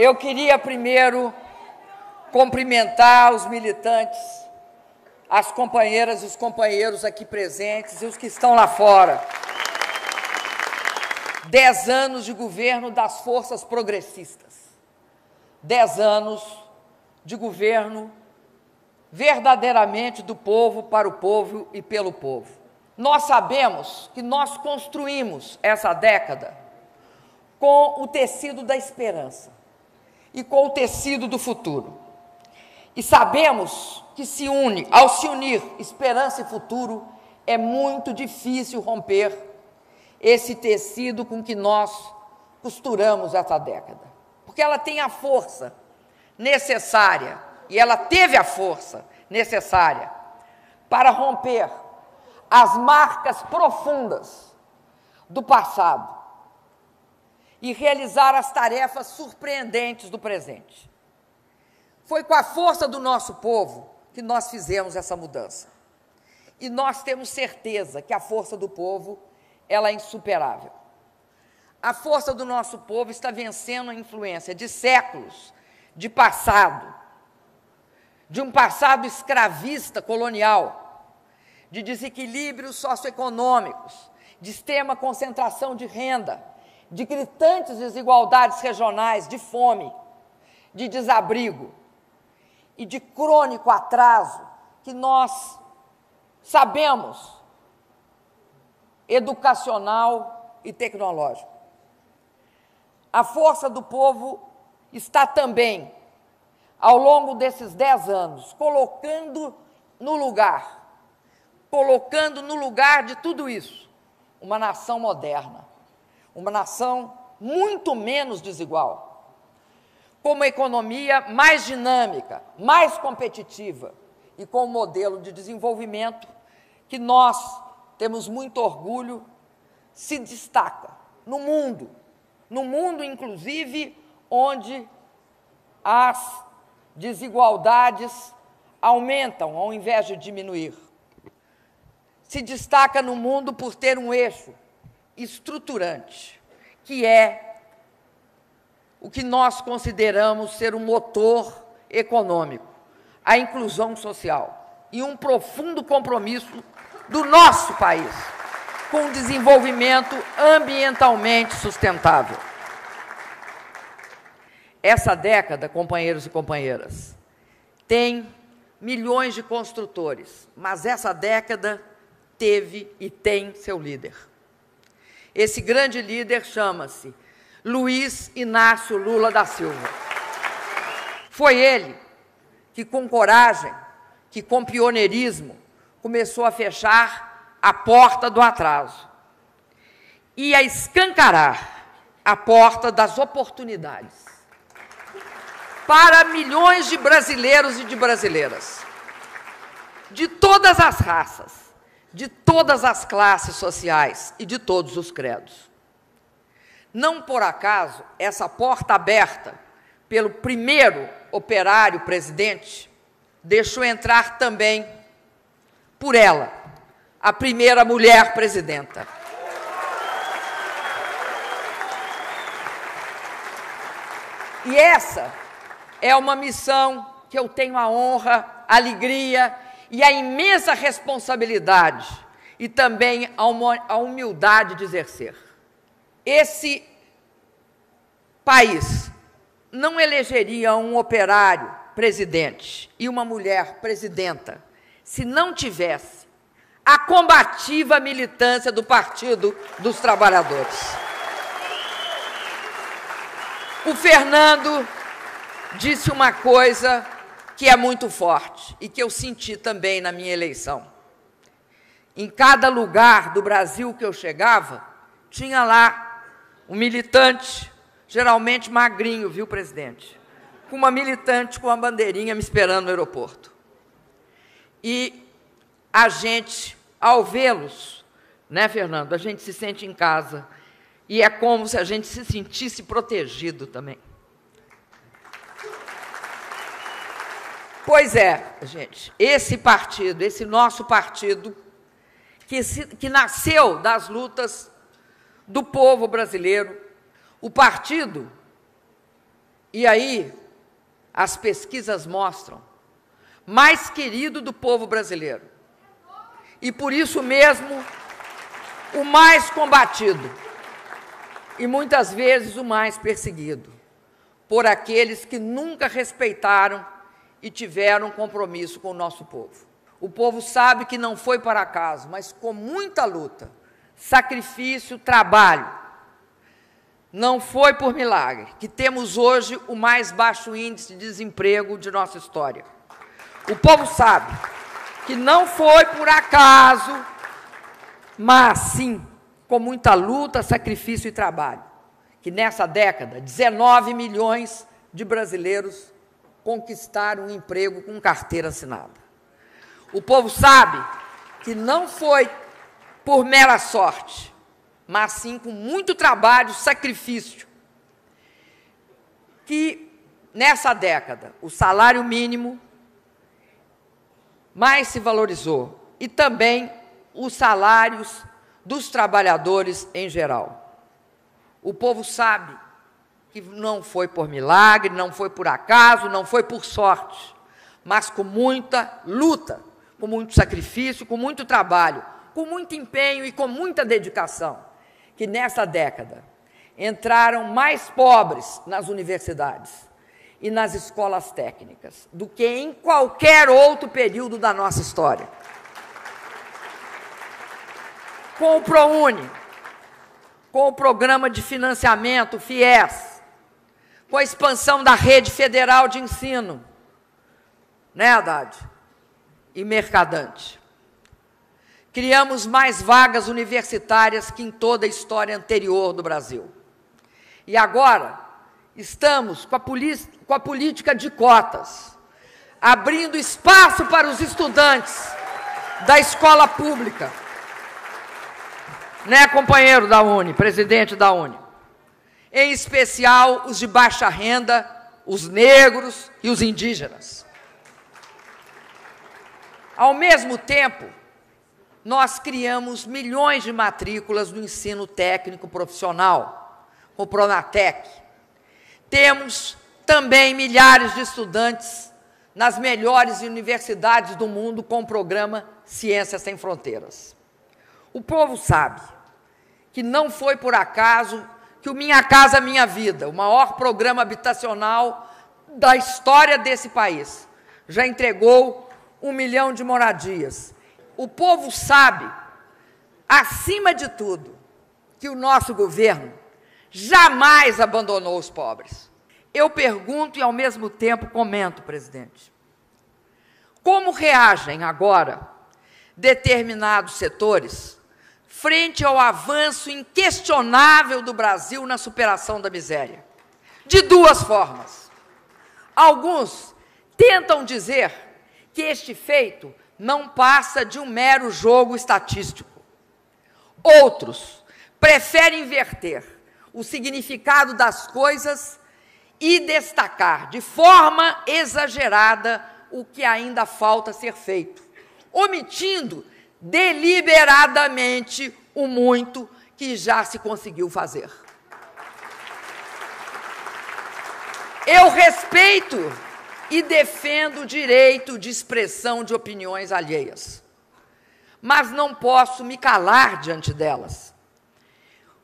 Eu queria primeiro cumprimentar os militantes, as companheiras e os companheiros aqui presentes e os que estão lá fora. 10 anos de governo das forças progressistas. 10 anos de governo verdadeiramente do povo, para o povo e pelo povo. Nós sabemos que nós construímos essa década com o tecido da esperança e com o tecido do futuro. E sabemos que ao se unir esperança e futuro, é muito difícil romper esse tecido com que nós costuramos essa década. Porque ela tem a força necessária, e ela teve a força necessária para romper as marcas profundas do passado e realizar as tarefas surpreendentes do presente. Foi com a força do nosso povo que nós fizemos essa mudança. E nós temos certeza que a força do povo, ela é insuperável. A força do nosso povo está vencendo a influência de séculos de passado, de um passado escravista colonial, de desequilíbrios socioeconômicos, de extrema concentração de renda, de gritantes desigualdades regionais, de fome, de desabrigo e de crônico atraso que nós sabemos educacional e tecnológico. A força do povo está também, ao longo desses 10 anos, colocando no lugar de tudo isso, uma nação moderna, uma nação muito menos desigual, com uma economia mais dinâmica, mais competitiva e com um modelo de desenvolvimento que nós temos muito orgulho, se destaca no mundo inclusive onde as desigualdades aumentam ao invés de diminuir. Se destaca no mundo por ter um eixo estruturante, que é o que nós consideramos ser um motor econômico, a inclusão social e um profundo compromisso do nosso país com o desenvolvimento ambientalmente sustentável. Essa década, companheiros e companheiras, tem milhões de construtores, mas essa década teve e tem seu líder. Esse grande líder chama-se Luiz Inácio Lula da Silva. Foi ele que, com coragem, que com pioneirismo, começou a fechar a porta do atraso e a escancarar a porta das oportunidades para milhões de brasileiros e de brasileiras, de todas as raças, de todas as classes sociais e de todos os credos. Não por acaso, essa porta aberta pelo primeiro operário presidente deixou entrar também, por ela, a primeira mulher presidenta. E essa é uma missão que eu tenho a honra, a alegria e a imensa responsabilidade e também a humildade de exercer. Esse país não elegeria um operário presidente e uma mulher presidenta se não tivesse a combativa militância do Partido dos Trabalhadores. O Fernando disse uma coisa que é muito forte e que eu senti também na minha eleição. Em cada lugar do Brasil que eu chegava, tinha lá um militante, geralmente magrinho, viu, presidente? Com uma militante com uma bandeirinha me esperando no aeroporto. E a gente, ao vê-los, né, Fernando, a gente se sente em casa e é como se a gente se sentisse protegido também. Pois é, gente, esse partido, esse nosso partido, que nasceu das lutas do povo brasileiro, o partido E aí, as pesquisas mostram, mais querido do povo brasileiro. E por isso mesmo, o mais combatido. E muitas vezes o mais perseguido. Por aqueles que nunca respeitaram e tiveram compromisso com o nosso povo. O povo sabe que não foi por acaso, mas com muita luta, sacrifício, trabalho. Não foi por milagre que temos hoje o mais baixo índice de desemprego de nossa história. O povo sabe que não foi por acaso, mas sim com muita luta, sacrifício e trabalho, que nessa década 19 milhões de brasileiros conquistaram um emprego com carteira assinada. O povo sabe que não foi por mera sorte, mas sim com muito trabalho, sacrifício, que nessa década o salário mínimo mais se valorizou e também os salários dos trabalhadores em geral. O povo sabe que não foi por milagre, não foi por acaso, não foi por sorte, mas com muita luta, com muito sacrifício, com muito trabalho, com muito empenho e com muita dedicação, que nessa década entraram mais pobres nas universidades e nas escolas técnicas do que em qualquer outro período da nossa história. Com o ProUni, com o Programa de Financiamento, FIES, com a expansão da Rede Federal de Ensino, né, Haddad? E Mercadante. Criamos mais vagas universitárias que em toda a história anterior do Brasil. E agora estamos com a política de cotas, abrindo espaço para os estudantes da escola pública. Né, companheiro da Uni, presidente da Uni? Em especial os de baixa renda, os negros e os indígenas. Ao mesmo tempo, nós criamos milhões de matrículas no ensino técnico profissional, com o Pronatec. Temos também milhares de estudantes nas melhores universidades do mundo com o programa Ciências Sem Fronteiras. O povo sabe que não foi por acaso que o Minha Casa Minha Vida, o maior programa habitacional da história desse país, já entregou 1 milhão de moradias. O povo sabe, acima de tudo, que o nosso governo jamais abandonou os pobres. Eu pergunto e, ao mesmo tempo, comento, presidente. Como reagem agora determinados setores frente ao avanço inquestionável do Brasil na superação da miséria? De duas formas. Alguns tentam dizer que este feito não passa de um mero jogo estatístico. Outros preferem inverter o significado das coisas e destacar de forma exagerada o que ainda falta ser feito, omitindo deliberadamente o muito que já se conseguiu fazer. Eu respeito e defendo o direito de expressão de opiniões alheias, mas não posso me calar diante delas.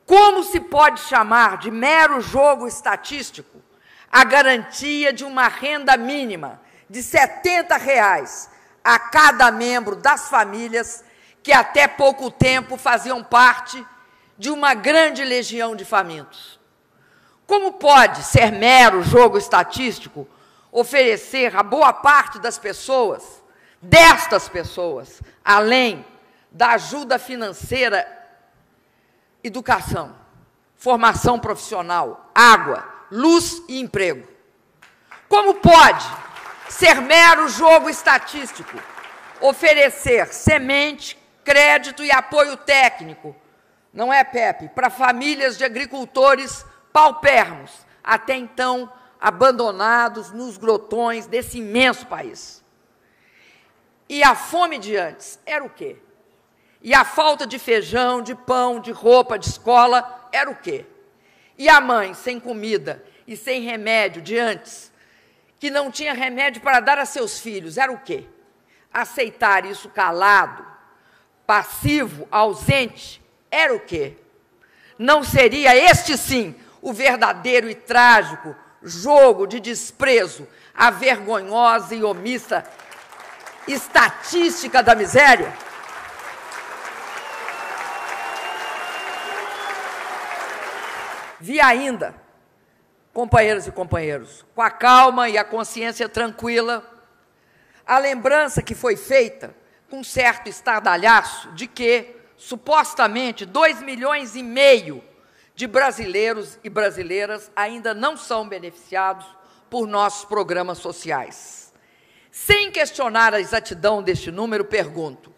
Como se pode chamar de mero jogo estatístico a garantia de uma renda mínima de R$ 70 a cada membro das famílias que até pouco tempo faziam parte de uma grande legião de famintos? Como pode ser mero jogo estatístico oferecer a boa parte das pessoas, destas pessoas, além da ajuda financeira, educação, formação profissional, água, luz e emprego? Como pode ser mero jogo estatístico oferecer semente, crédito e apoio técnico, não é, Pepe, para famílias de agricultores paupérrimos, até então abandonados nos grotões desse imenso país? E a fome de antes era o quê? E a falta de feijão, de pão, de roupa, de escola, era o quê? E a mãe sem comida e sem remédio de antes, que não tinha remédio para dar a seus filhos, era o quê? Aceitar isso calado, passivo, ausente, era o quê? Não seria este, sim, o verdadeiro e trágico jogo de desprezo à vergonhosa e omissa estatística da miséria? Vi ainda, companheiras e companheiros, com a calma e a consciência tranquila, a lembrança que foi feita com certo estardalhaço de que, supostamente, 2,5 milhões de brasileiros e brasileiras ainda não são beneficiados por nossos programas sociais. Sem questionar a exatidão deste número, pergunto: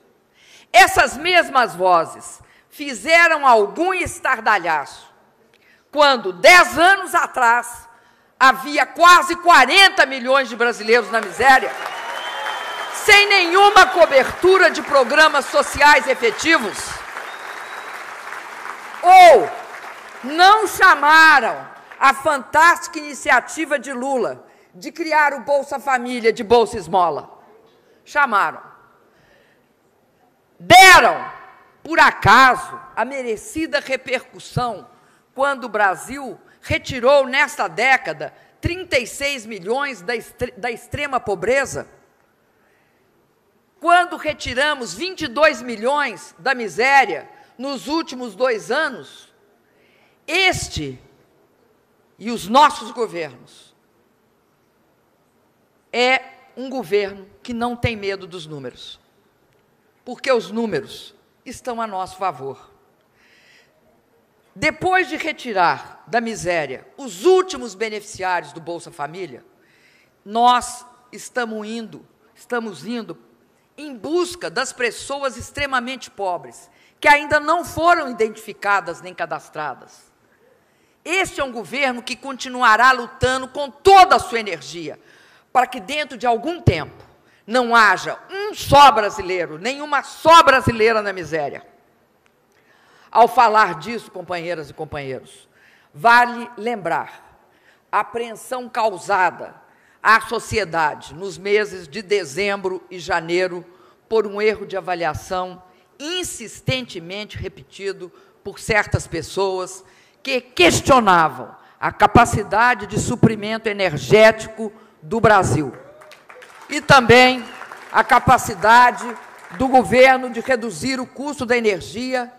essas mesmas vozes fizeram algum estardalhaço quando, 10 anos atrás, havia quase 40 milhões de brasileiros na miséria, sem nenhuma cobertura de programas sociais efetivos? Ou não chamaram a fantástica iniciativa de Lula de criar o Bolsa Família de Bolsa Esmola? Chamaram. Deram, por acaso, a merecida repercussão quando o Brasil retirou, nesta década, 36 milhões da extrema pobreza? Quando retiramos 22 milhões da miséria nos últimos 2 anos? Este e os nossos governos é um governo que não tem medo dos números, porque os números estão a nosso favor. Depois de retirar da miséria os últimos beneficiários do Bolsa Família, nós estamos indo em busca das pessoas extremamente pobres, que ainda não foram identificadas nem cadastradas. Este é um governo que continuará lutando com toda a sua energia, para que dentro de algum tempo não haja um só brasileiro, nenhuma só brasileira na miséria. Ao falar disso, companheiras e companheiros, vale lembrar a apreensão causada à sociedade nos meses de dezembro e janeiro por um erro de avaliação insistentemente repetido por certas pessoas que questionavam a capacidade de suprimento energético do Brasil e também a capacidade do governo de reduzir o custo da energia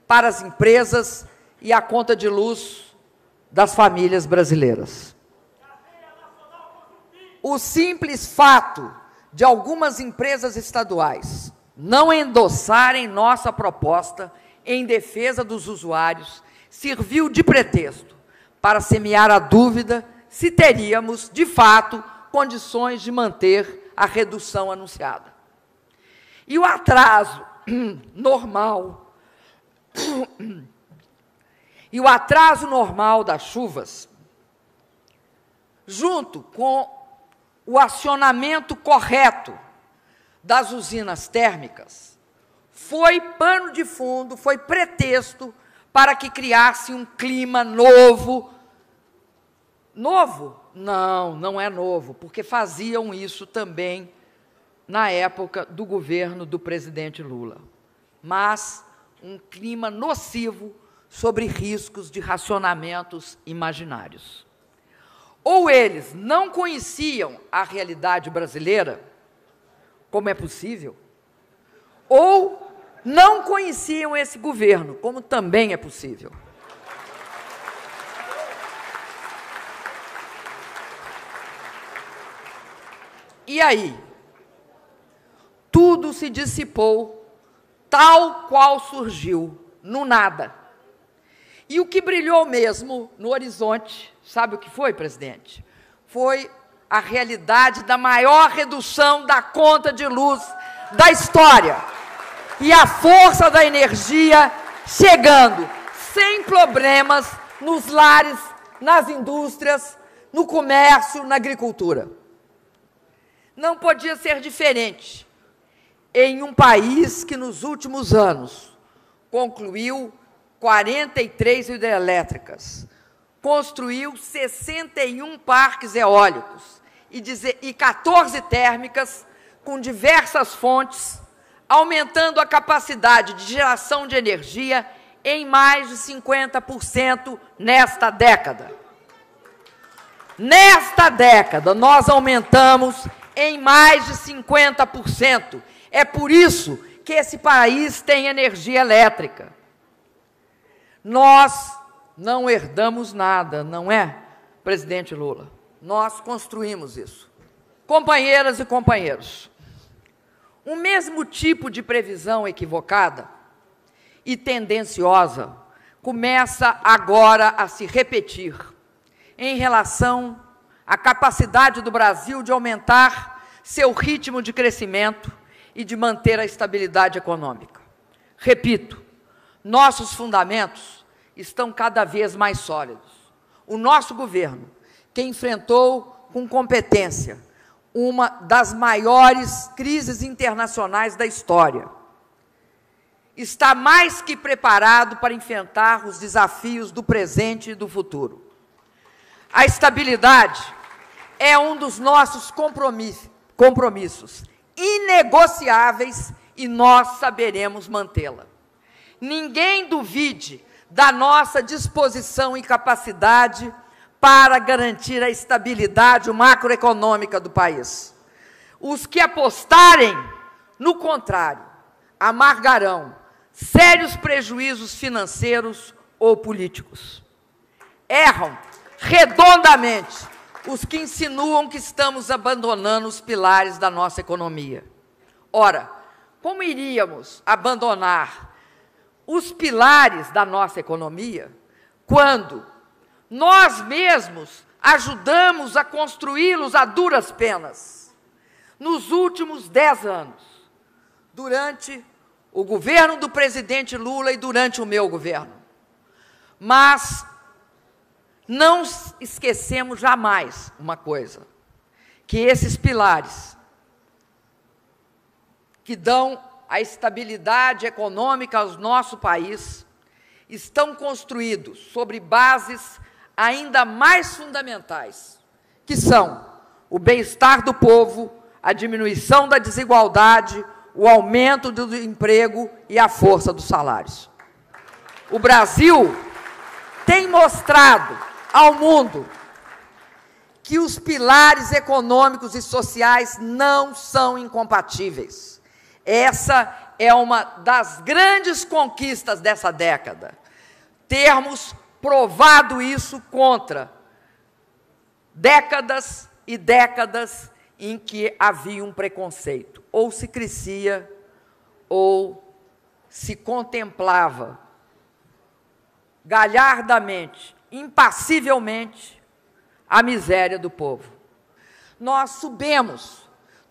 para as empresas e a conta de luz das famílias brasileiras. O simples fato de algumas empresas estaduais não endossarem nossa proposta em defesa dos usuários serviu de pretexto para semear a dúvida se teríamos, de fato, condições de manter a redução anunciada. E o atraso normal das chuvas, junto com o acionamento correto das usinas térmicas, foi pano de fundo, foi pretexto para que criasse um clima novo. Novo? Não, não é novo, porque faziam isso também na época do governo do presidente Lula. Mas um clima nocivo sobre riscos de racionamentos imaginários. Ou eles não conheciam a realidade brasileira, como é possível, ou não conheciam esse governo, como também é possível. E aí, tudo se dissipou, tal qual surgiu, no nada. E o que brilhou mesmo no horizonte, sabe o que foi, presidente? Foi a realidade da maior redução da conta de luz da história. E a força da energia chegando, sem problemas, nos lares, nas indústrias, no comércio, na agricultura. Não podia ser diferente em um país que, nos últimos anos, concluiu 43 hidrelétricas, construiu 61 parques eólicos e 14 térmicas com diversas fontes, aumentando a capacidade de geração de energia em mais de 50% nesta década. Nesta década, nós aumentamos em mais de 50%. É por isso que esse país tem energia elétrica. Nós não herdamos nada, não é, presidente Lula? Nós construímos isso. Companheiras e companheiros, o mesmo tipo de previsão equivocada e tendenciosa começa agora a se repetir em relação à capacidade do Brasil de aumentar seu ritmo de crescimento e de manter a estabilidade econômica. Repito, nossos fundamentos estão cada vez mais sólidos. O nosso governo, que enfrentou com competência uma das maiores crises internacionais da história, está mais que preparado para enfrentar os desafios do presente e do futuro. A estabilidade é um dos nossos compromissos inegociáveis e nós saberemos mantê-la. Ninguém duvide da nossa disposição e capacidade para garantir a estabilidade macroeconômica do país. Os que apostarem no contrário amargarão sérios prejuízos financeiros ou políticos. Erram redondamente os que insinuam que estamos abandonando os pilares da nossa economia. Ora, como iríamos abandonar os pilares da nossa economia quando nós mesmos ajudamos a construí-los a duras penas nos últimos 10 anos, durante o governo do presidente Lula e durante o meu governo? Mas não esquecemos jamais uma coisa, que esses pilares que dão a estabilidade econômica ao nosso país estão construídos sobre bases ainda mais fundamentais, que são o bem-estar do povo, a diminuição da desigualdade, o aumento do emprego e a força dos salários. O Brasil tem mostrado ao mundo que os pilares econômicos e sociais não são incompatíveis. Essa é uma das grandes conquistas dessa década. Termos provado isso contra décadas e décadas em que havia um preconceito. Ou se crescia, ou se contemplava galhardamente, impassivelmente, a miséria do povo. Nós soubemos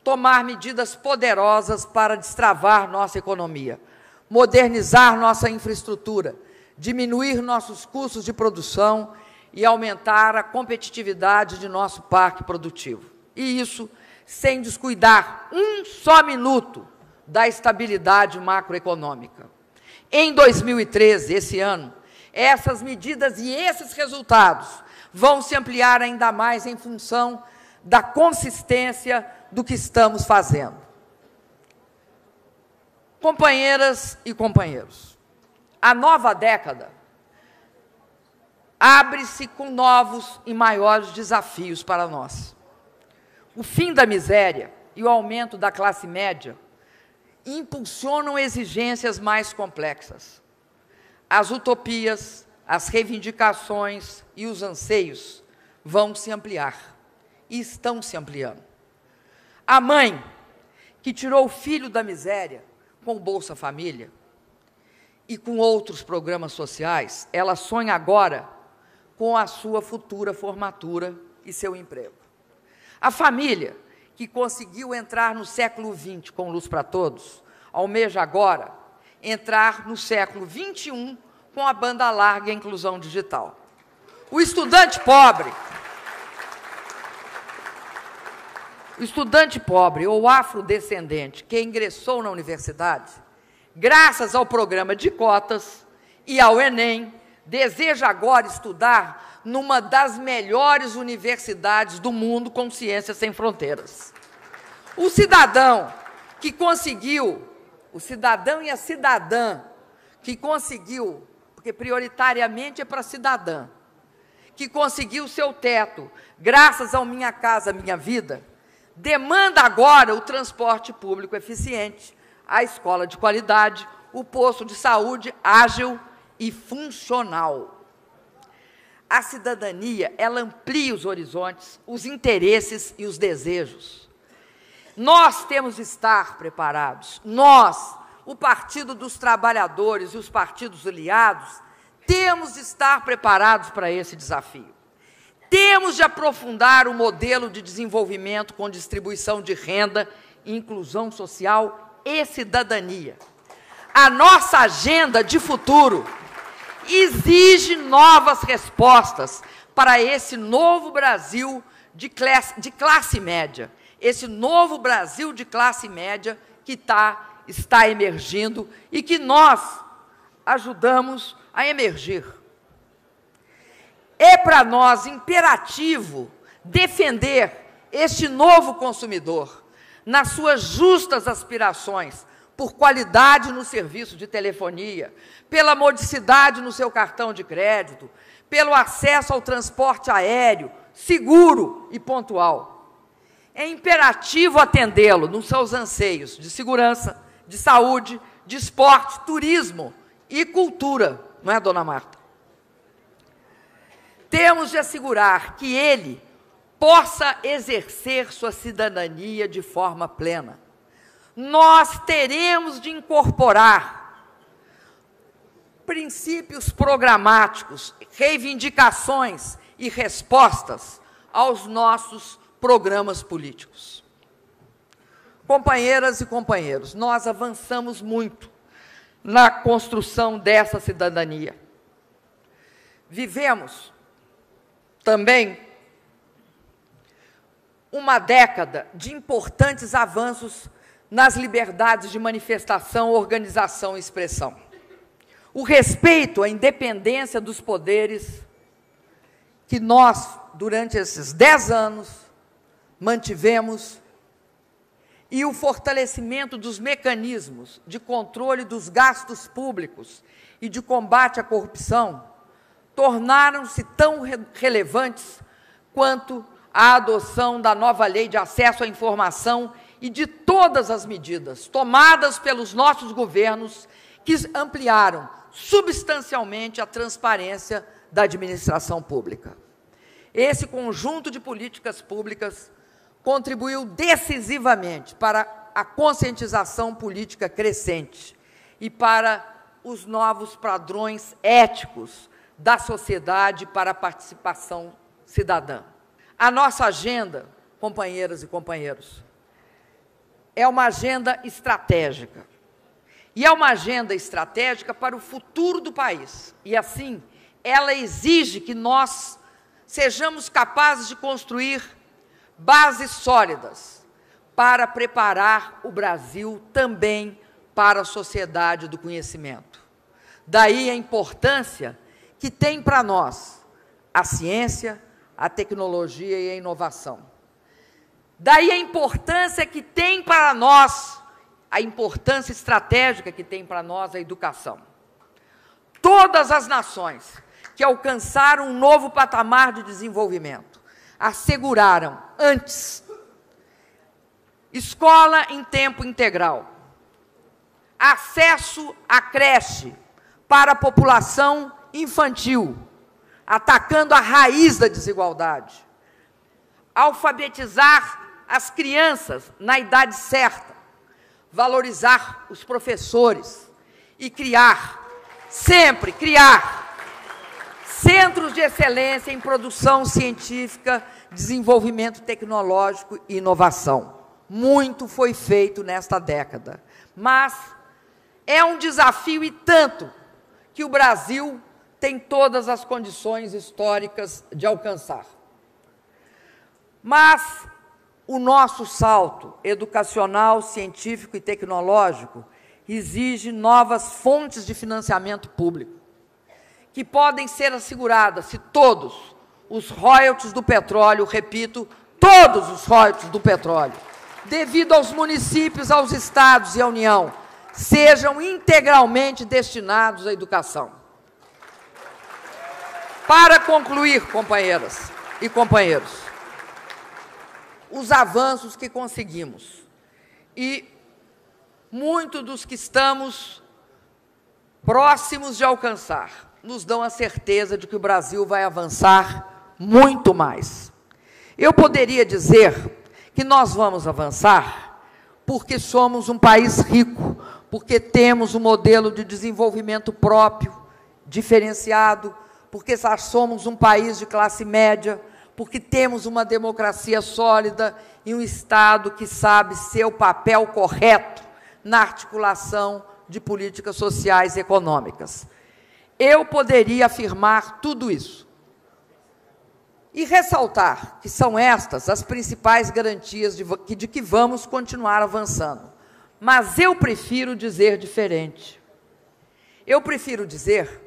tomar medidas poderosas para destravar nossa economia, modernizar nossa infraestrutura, diminuir nossos custos de produção e aumentar a competitividade de nosso parque produtivo. E isso sem descuidar um só minuto da estabilidade macroeconômica. Em 2013, esse ano, essas medidas e esses resultados vão se ampliar ainda mais em função da consistência do que estamos fazendo. Companheiras e companheiros, a nova década abre-se com novos e maiores desafios para nós. O fim da miséria e o aumento da classe média impulsionam exigências mais complexas. As utopias, as reivindicações e os anseios vão se ampliar e estão se ampliando. A mãe que tirou o filho da miséria com o Bolsa Família e com outros programas sociais, ela sonha agora com a sua futura formatura e seu emprego. A família que conseguiu entrar no século XX com luz para todos, almeja agora entrar no século XXI com a banda larga e a inclusão digital. O estudante pobre ou afrodescendente que ingressou na universidade, graças ao programa de cotas e ao Enem, deseja agora estudar numa das melhores universidades do mundo com Ciências Sem Fronteiras. O cidadão que conseguiu, o cidadão e a cidadã que conseguiu, porque prioritariamente é para cidadã, que conseguiu seu teto, graças ao Minha Casa Minha Vida, demanda agora o transporte público eficiente, a escola de qualidade, o posto de saúde ágil e funcional. A cidadania, ela amplia os horizontes, os interesses e os desejos. Nós temos de estar preparados. Nós, o Partido dos Trabalhadores e os partidos aliados, temos de estar preparados para esse desafio. Temos de aprofundar o modelo de desenvolvimento com distribuição de renda, inclusão social e cidadania. A nossa agenda de futuro exige novas respostas para esse novo Brasil de classe média, esse novo Brasil de classe média que está emergindo e que nós ajudamos a emergir. É para nós imperativo defender este novo consumidor nas suas justas aspirações por qualidade no serviço de telefonia, pela modicidade no seu cartão de crédito, pelo acesso ao transporte aéreo, seguro e pontual. É imperativo atendê-lo nos seus anseios de segurança, de saúde, de esporte, turismo e cultura, não é, dona Marta? Temos de assegurar que ele possa exercer sua cidadania de forma plena. Nós teremos de incorporar princípios programáticos, reivindicações e respostas aos nossos programas políticos. Companheiras e companheiros, nós avançamos muito na construção dessa cidadania. Vivemos também uma década de importantes avanços nas liberdades de manifestação, organização e expressão. O respeito à independência dos poderes que nós, durante esses 10 anos, mantivemos, e o fortalecimento dos mecanismos de controle dos gastos públicos e de combate à corrupção tornaram-se tão relevantes quanto a adoção da nova lei de acesso à informação e de todas as medidas tomadas pelos nossos governos que ampliaram substancialmente a transparência da administração pública. Esse conjunto de políticas públicas contribuiu decisivamente para a conscientização política crescente e para os novos padrões éticos da sociedade para a participação cidadã. A nossa agenda, companheiras e companheiros, é uma agenda estratégica. E é uma agenda estratégica para o futuro do país. E, assim, ela exige que nós sejamos capazes de construir bases sólidas para preparar o Brasil também para a sociedade do conhecimento. Daí a importância que tem para nós a ciência, a tecnologia e a inovação. Daí a importância que tem para nós, a importância estratégica que tem para nós a educação. Todas as nações que alcançaram um novo patamar de desenvolvimento asseguraram antes escola em tempo integral, acesso à creche para a população infantil, atacando a raiz da desigualdade, alfabetizar as crianças na idade certa, valorizar os professores e sempre criar centros de excelência em produção científica, desenvolvimento tecnológico e inovação. Muito foi feito nesta década, mas é um desafio e tanto que o Brasil tem todas as condições históricas de alcançar. Mas o nosso salto educacional, científico e tecnológico exige novas fontes de financiamento público, que podem ser asseguradas se todos os royalties do petróleo, repito, todos os royalties do petróleo, devido aos municípios, aos estados e à União, sejam integralmente destinados à educação. Para concluir, companheiras e companheiros, os avanços que conseguimos e muitos dos que estamos próximos de alcançar nos dão a certeza de que o Brasil vai avançar muito mais. Eu poderia dizer que nós vamos avançar porque somos um país rico, porque temos um modelo de desenvolvimento próprio, diferenciado, porque somos um país de classe média, porque temos uma democracia sólida e um Estado que sabe seu papel correto na articulação de políticas sociais e econômicas. Eu poderia afirmar tudo isso e ressaltar que são estas as principais garantias de que vamos continuar avançando. Mas eu prefiro dizer diferente. Eu prefiro dizer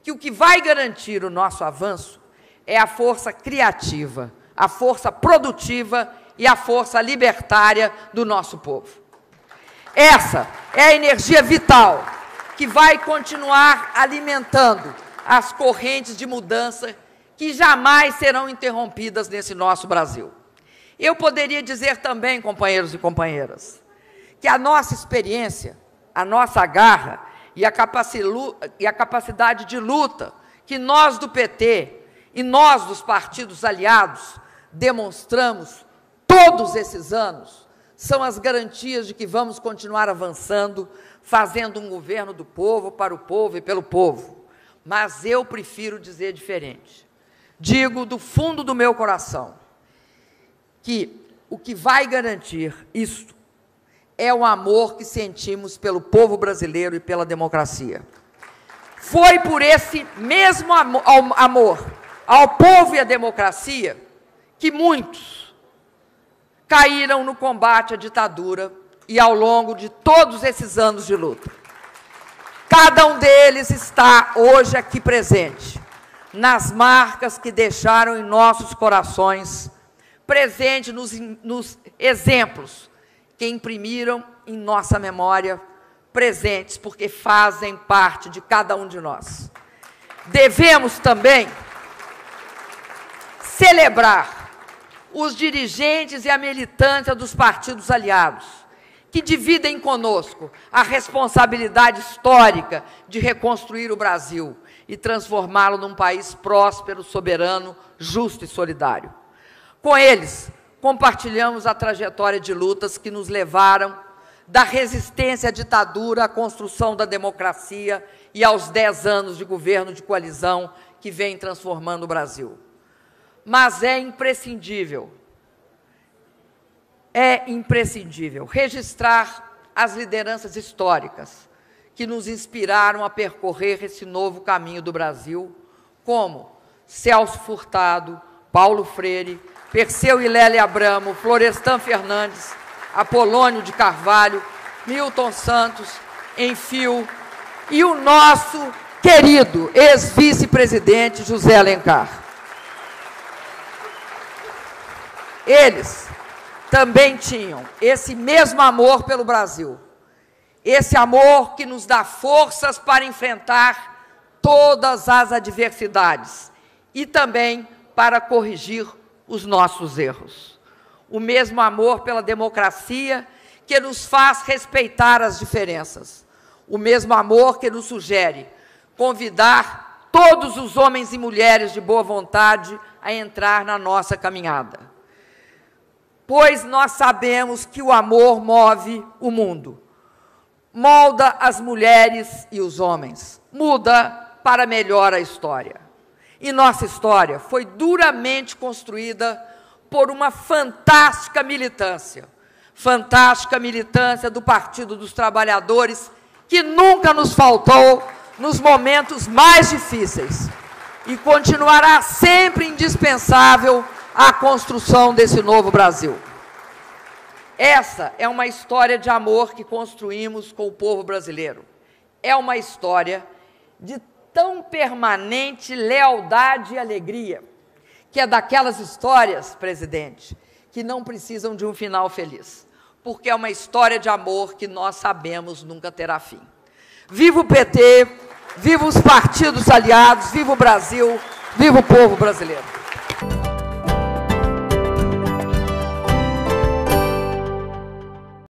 que o que vai garantir o nosso avanço é a força criativa, a força produtiva e a força libertária do nosso povo. Essa é a energia vital que vai continuar alimentando as correntes de mudança que jamais serão interrompidas nesse nosso Brasil. Eu poderia dizer também, companheiros e companheiras, que a nossa experiência, a nossa garra e a capacidade de luta que nós do PT e nós dos partidos aliados demonstramos todos esses anos são as garantias de que vamos continuar avançando, fazendo um governo do povo, para o povo e pelo povo. Mas eu prefiro dizer diferente. Digo do fundo do meu coração que o que vai garantir isto é o amor que sentimos pelo povo brasileiro e pela democracia. Foi por esse mesmo amor ao povo e à democracia que muitos caíram no combate à ditadura e ao longo de todos esses anos de luta. Cada um deles está hoje aqui presente, nas marcas que deixaram em nossos corações, presente nos exemplos que imprimiram em nossa memória, presentes porque fazem parte de cada um de nós. Devemos também celebrar os dirigentes e a militância dos partidos aliados, que dividem conosco a responsabilidade histórica de reconstruir o Brasil e transformá-lo num país próspero, soberano, justo e solidário. Com eles, compartilhamos a trajetória de lutas que nos levaram da resistência à ditadura à construção da democracia e aos 10 anos de governo de coalizão que vem transformando o Brasil. Mas é imprescindível registrar as lideranças históricas que nos inspiraram a percorrer esse novo caminho do Brasil, como Celso Furtado, Paulo Freire, Perseu e Lélia Abramo, Florestan Fernandes, Apolônio de Carvalho, Milton Santos, Enfio, e o nosso querido ex-vice-presidente José Alencar. Eles também tinham esse mesmo amor pelo Brasil, esse amor que nos dá forças para enfrentar todas as adversidades e também para corrigir os nossos erros. O mesmo amor pela democracia que nos faz respeitar as diferenças. O mesmo amor que nos sugere convidar todos os homens e mulheres de boa vontade a entrar na nossa caminhada. Pois nós sabemos que o amor move o mundo, molda as mulheres e os homens, muda para melhor a história. E nossa história foi duramente construída por uma fantástica militância do Partido dos Trabalhadores, que nunca nos faltou nos momentos mais difíceis e continuará sempre indispensável à construção desse novo Brasil. Essa é uma história de amor que construímos com o povo brasileiro. É uma história de tão permanente lealdade e alegria, que é daquelas histórias, presidente, que não precisam de um final feliz, porque é uma história de amor que nós sabemos nunca terá fim. Viva o PT, viva os partidos aliados, viva o Brasil, viva o povo brasileiro.